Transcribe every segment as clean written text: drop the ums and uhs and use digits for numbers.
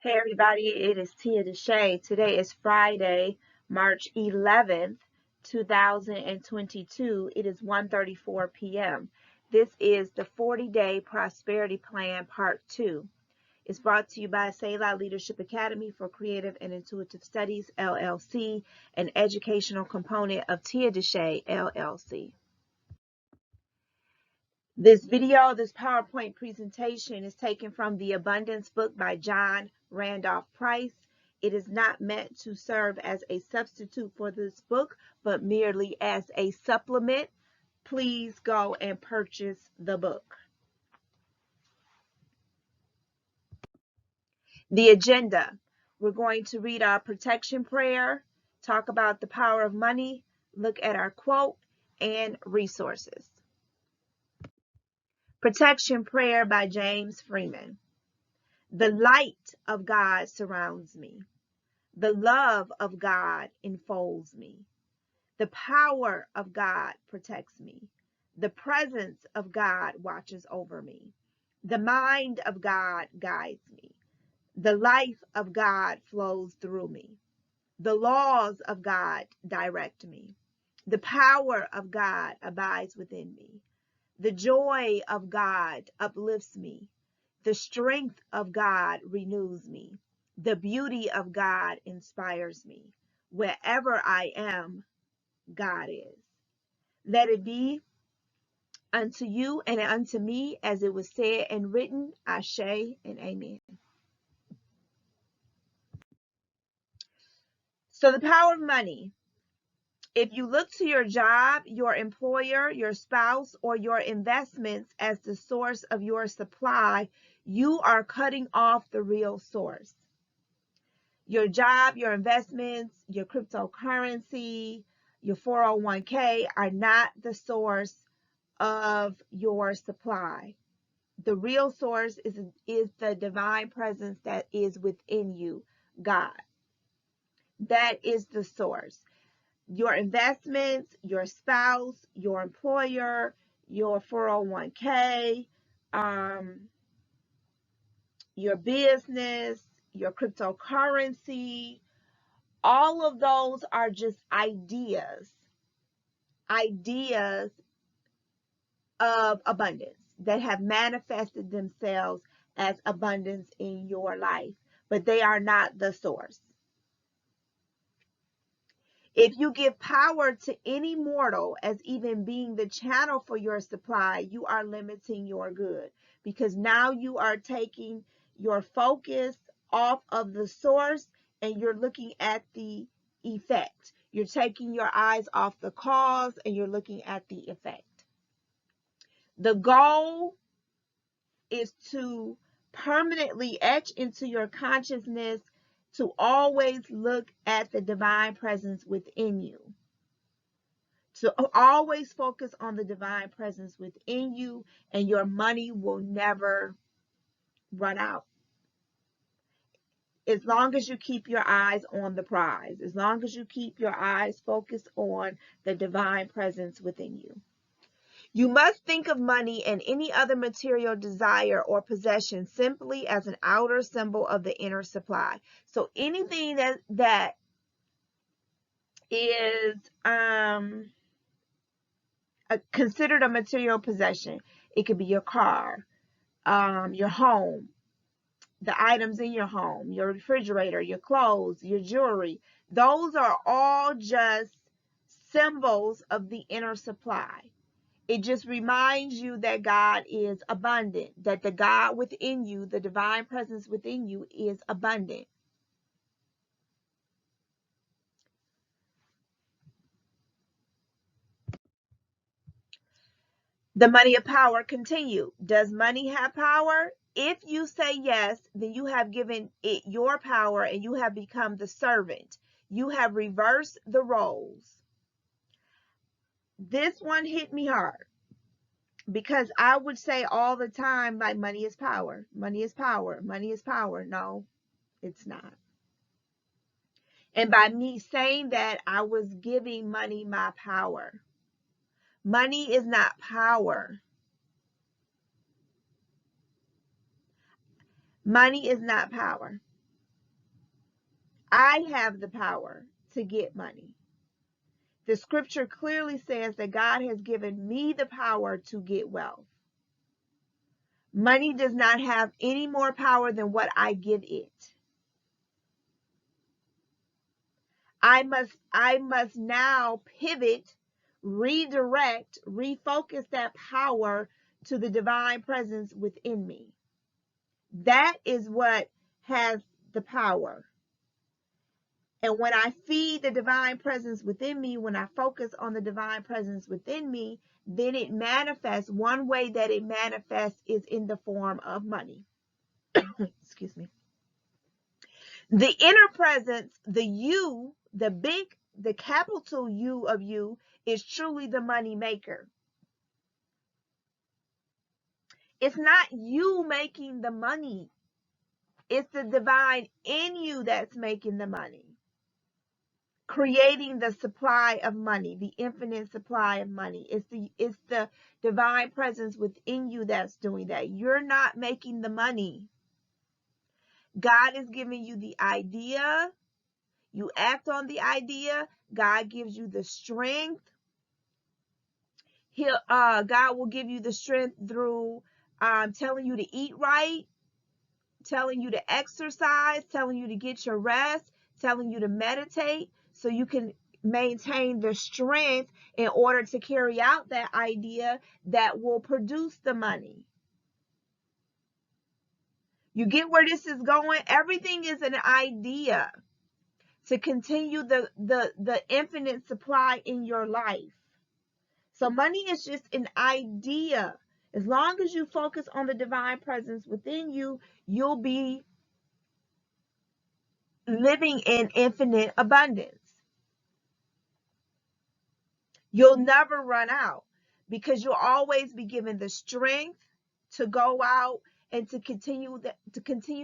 Hey everybody, it is Tia DeShay. Today is Friday, March 11th, 2022. It is 1:34 p.m. This is the 40-Day Prosperity Plan Part 2. It's brought to you by Selah Leadership Academy for Creative and Intuitive Studies, LLC, an educational component of Tia DeShay, LLC. This PowerPoint presentation is taken from the Abundance book by John Randolph Price. It is not meant to serve as a substitute for this book, but merely as a supplement. Please go and purchase the book. The agenda. We're going to read our protection prayer, talk about the power of money, look at our quote, and resources. Protection prayer by James Freeman. The light of God surrounds me. The love of God enfolds me. The power of God protects me. The presence of God watches over me. The mind of God guides me. The life of God flows through me. The laws of God direct me. The power of God abides within me. The joy of God uplifts me. The strength of God renews me. The beauty of God inspires me. Wherever I am, God is. Let it be unto you and unto me as it was said and written, Ashe and Amen. So the power of money. If you look to your job, your employer, your spouse, or your investments as the source of your supply, you are cutting off the real source. Your job, your investments, your cryptocurrency, your 401k are not the source of your supply. The real source is the divine presence that is within you, God. That is the source. Your investments, your spouse, your employer, your 401k, your business, your cryptocurrency, all of those are just ideas of abundance that have manifested themselves as abundance in your life, but they are not the source. If you give power to any mortal as even being the channel for your supply, you are limiting your good, because now you are taking your focus off of the source and you're looking at the effect. You're taking your eyes off the cause and you're looking at the effect. The goal is to permanently etch into your consciousness to always look at the divine presence within you. To always focus on the divine presence within you, and your money will never run out. As long as you keep your eyes on the prize, as long as you keep your eyes focused on the divine presence within you. You must think of money and any other material desire or possession simply as an outer symbol of the inner supply. So anything that is considered a material possession, it could be your car, your home, the items in your home, your refrigerator, your clothes, your jewelry. Those are all just symbols of the inner supply. It just reminds you that God is abundant, that the God within you, the divine presence within you, is abundant. The money of power continue. Does money have power? If you say yes, then you have given it your power and you have become the servant. You have reversed the roles. This one hit me hard because I would say all the time, like, money is power. Money is power. Money is power. No, it's not. And by me saying that, I was giving money my power. Money is not power. Money is not power. I have the power to get money. The scripture clearly says that God has given me the power to get wealth. Money does not have any more power than what I give it. I must now pivot, redirect, refocus that power to the divine presence within me. That is what has the power. And when I feed the divine presence within me, when I focus on the divine presence within me, then it manifests. One way that it manifests is in the form of money. Excuse me. The inner presence, the you, the capital U of you, is truly the money maker. It's not you making the money. It's the divine in you that's making the money. Creating the supply of money, the infinite supply of money. It's the divine presence within you that's doing that. You're not making the money. God is giving you the idea. You act on the idea. God gives you the strength. God will give you the strength through telling you to eat right, telling you to exercise, telling you to get your rest, telling you to meditate, so you can maintain the strength in order to carry out that idea that will produce the money. You get where this is going? Everything is an idea to continue the infinite supply in your life. So money is just an idea. As long as you focus on the divine presence within you, you'll be living in infinite abundance. You'll never run out because you'll always be given the strength to go out and to continue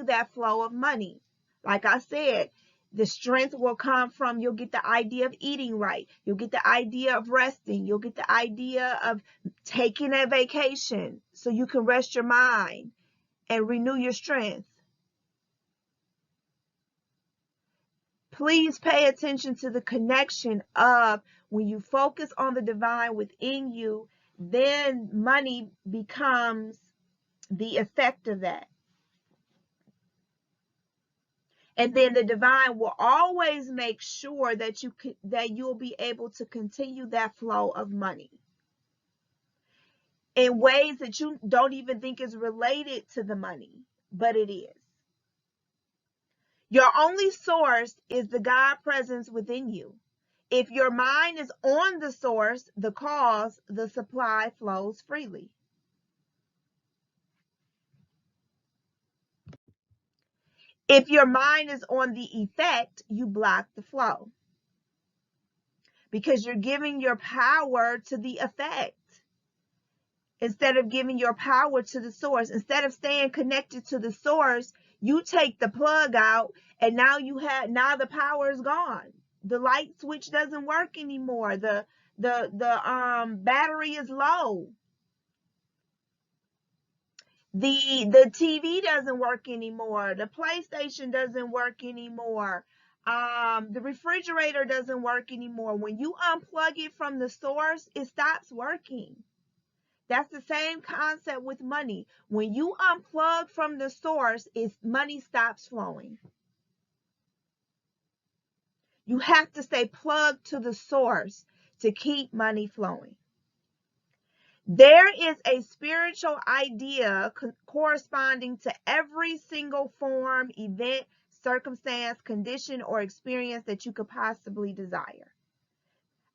that flow of money. Like I said, the strength will come from, you'll get the idea of eating right. You'll get the idea of resting. You'll get the idea of taking a vacation so you can rest your mind and renew your strength. Please pay attention to the connection of when you focus on the divine within you, then money becomes the effect of that. And then the divine will always make sure that you'll be able to continue that flow of money in ways that you don't even think is related to the money, but it is. Your only source is the God presence within you. If your mind is on the source, the cause, the supply flows freely. If your mind is on the effect, you block the flow because you're giving your power to the effect instead of giving your power to the source. Instead of staying connected to the source, you take the plug out and now the power is gone. The light switch doesn't work anymore. The battery is low. The TV doesn't work anymore. The PlayStation doesn't work anymore. The refrigerator doesn't work anymore. When you unplug it from the source, it stops working. That's the same concept with money. When you unplug from the source, money stops flowing. You have to stay plugged to the source to keep money flowing. There is a spiritual idea corresponding to every single form, event, circumstance, condition, or experience that you could possibly desire.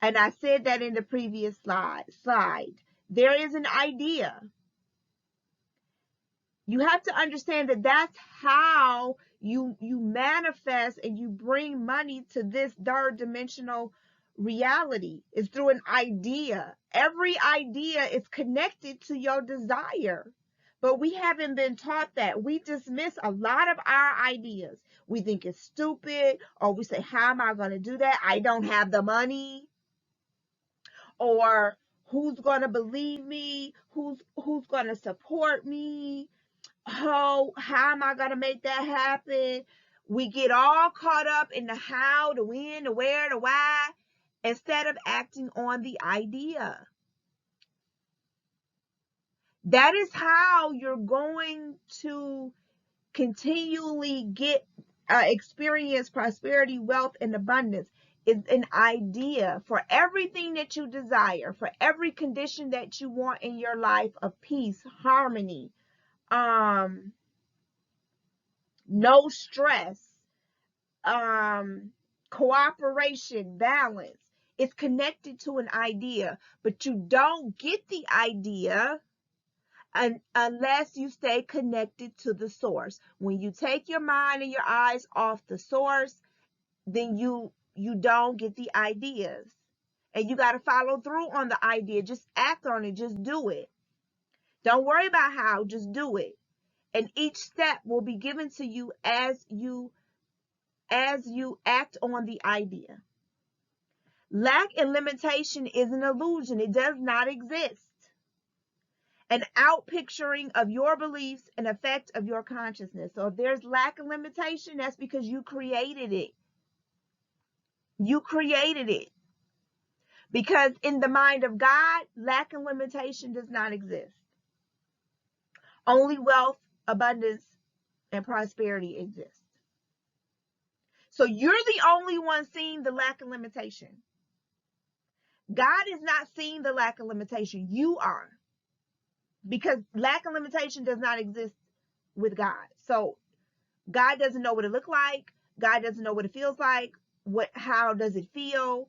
And I said that in the previous slide. There is an idea. You have to understand that that's how you manifest and you bring money to this third dimensional reality, is through an idea. Every idea is connected to your desire, but we haven't been taught that. We dismiss a lot of our ideas. We think it's stupid, or we say, how am I going to do that? I don't have the money. Or who's going to believe me? Who's going to support me? How am I going to make that happen? We get all caught up in the how, the when, the where, the why, instead of acting on the idea. That is how you're going to continually experience prosperity, wealth, and abundance. Is an idea for everything that you desire, for every condition that you want in your life of peace, harmony, no stress, cooperation, balance. It's connected to an idea, but you don't get the idea unless you stay connected to the source. When you take your mind and your eyes off the source, then you don't get the ideas. And you got to follow through on the idea. Just act on it. Just do it. Don't worry about how. Just do it. And each step will be given to you as you act on the idea. Lack and limitation is an illusion. It does not exist. An outpicturing of your beliefs and effect of your consciousness. So if there's lack and limitation, that's because you created it. You created it. Because in the mind of God, lack and limitation does not exist. Only wealth, abundance, and prosperity exist. So you're the only one seeing the lack and limitation. God is not seeing the lack of limitation. You are. Because lack and limitation does not exist with God. So God doesn't know what it looks like. God doesn't know what it feels like. How does it feel?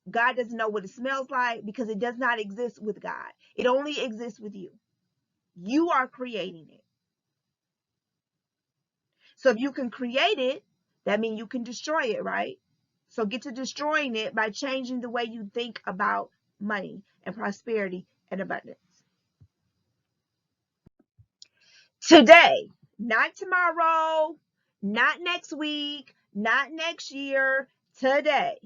God doesn't know what it smells like, because it does not exist with God. It only exists with you. You are creating it. So if you can create it, that means you can destroy it, right? So get to destroying it by changing the way you think about money and prosperity and abundance. Today, not tomorrow, not next week, not next year, today,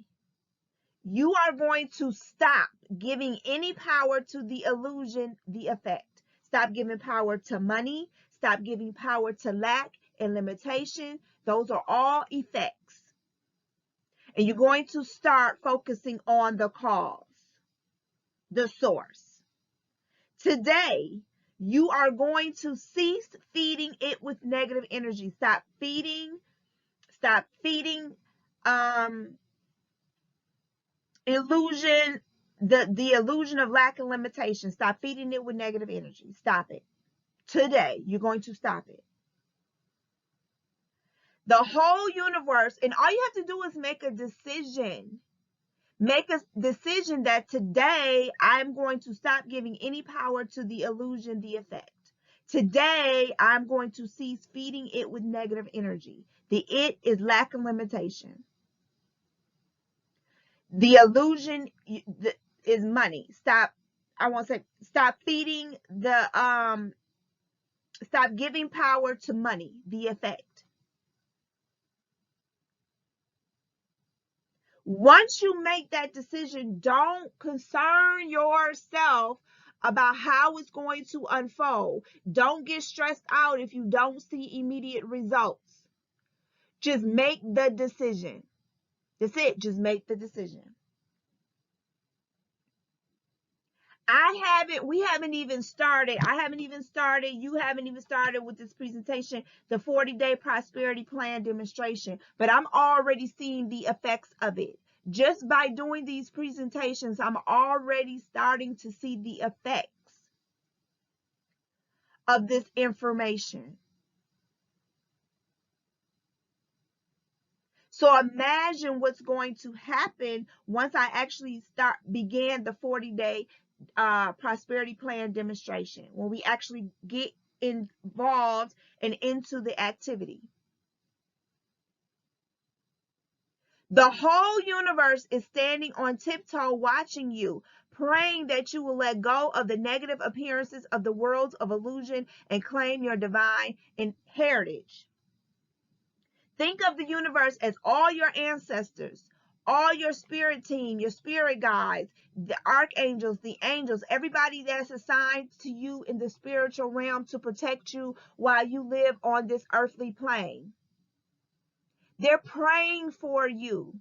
you are going to stop giving any power to the illusion, the effect. Stop giving power to money. Stop giving power to lack and limitation. Those are all effects. And you're going to start focusing on the cause, the source. Today, you are going to cease feeding it with negative energy. Stop feeding illusion, the illusion of lack and limitation. Stop feeding it with negative energy. Stop it. Today, you're going to stop it. The whole universe, and all you have to do is make a decision. Make a decision that today I'm going to stop giving any power to the illusion, the effect. Today, I'm going to cease feeding it with negative energy. The it is lack and limitation. The illusion is money. Stop feeding stop giving power to money, the effect. Once you make that decision, don't concern yourself about how it's going to unfold. Don't get stressed out if you don't see immediate results. Just make the decision. That's it. Just make the decision. We haven't even started. I haven't even started. You haven't even started with this presentation, the 40-day prosperity plan demonstration, but I'm already seeing the effects of it. Just by doing these presentations, I'm already starting to see the effects of this information. So imagine what's going to happen once I actually began the 40-day prosperity plan demonstration, when we actually get involved and into the activity. The whole universe is standing on tiptoe watching you, praying that you will let go of the negative appearances of the worlds of illusion and claim your divine heritage. Think of the universe as all your ancestors, all your spirit team, your spirit guides, the archangels, the angels, everybody that's assigned to you in the spiritual realm to protect you while you live on this earthly plane. They're praying for you,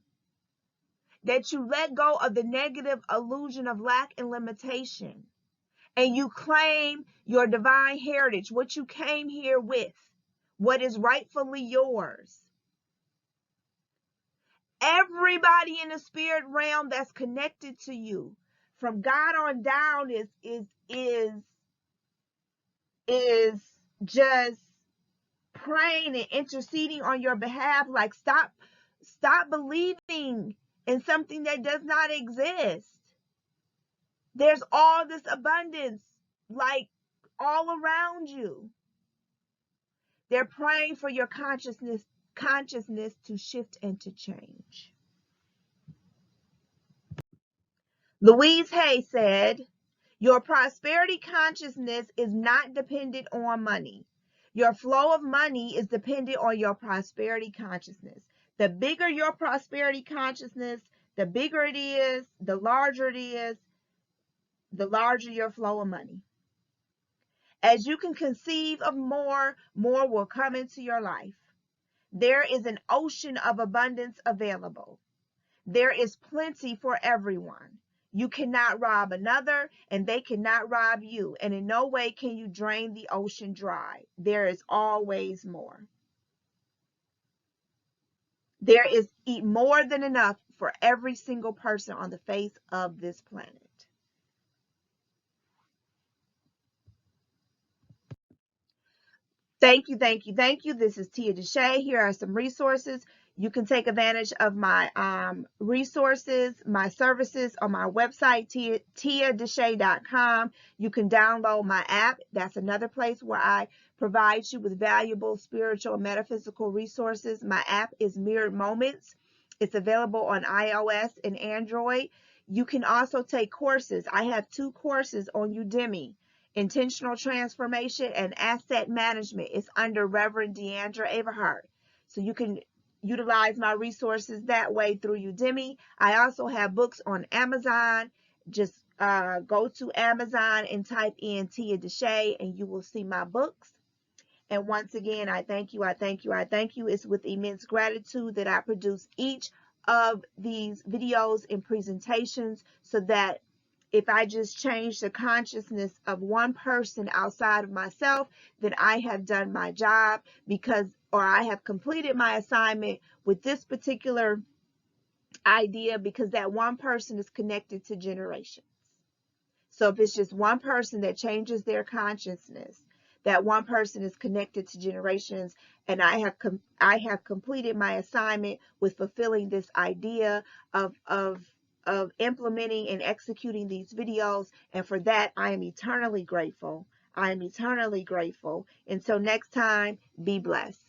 that you let go of the negative illusion of lack and limitation, and you claim your divine heritage, what you came here with, what is rightfully yours. Everybody in the spirit realm that's connected to you, from God on down, is just praying and interceding on your behalf. Like, stop believing in something that does not exist. There's all this abundance, like, all around you. They're praying for your consciousness to shift and to change. Louise Hay said, your prosperity consciousness is not dependent on money. Your flow of money is dependent on your prosperity consciousness. The bigger your prosperity consciousness, the bigger it is, the larger it is, the larger your flow of money. As you can conceive of more, more will come into your life. There is an ocean of abundance available. There is plenty for everyone. You cannot rob another, and they cannot rob you. And in no way can you drain the ocean dry. There is always more. There is more than enough for every single person on the face of this planet. Thank you, thank you, thank you. This is Tia DeShay. Here are some resources. You can take advantage of my resources, my services on my website, tiadeshay.com. You can download my app. That's another place where I provide you with valuable spiritual and metaphysical resources. My app is Mirrored Moments. It's available on iOS and Android. You can also take courses. I have 2 courses on Udemy. Intentional Transformation and Asset Management is under Reverend Deandra Everhart. So you can utilize my resources that way through Udemy. I also have books on Amazon. Just go to Amazon and type in Tia DeShay and you will see my books. And once again, I thank you, I thank you, I thank you. It's with immense gratitude that I produce each of these videos and presentations, so that if I just change the consciousness of one person outside of myself, then I have done my job, or I have completed my assignment with this particular idea, because that one person is connected to generations. So if it's just one person that changes their consciousness, that one person is connected to generations, and I have completed my assignment with fulfilling this idea of implementing and executing these videos. And for that, I am eternally grateful. I am eternally grateful. Until next time, be blessed.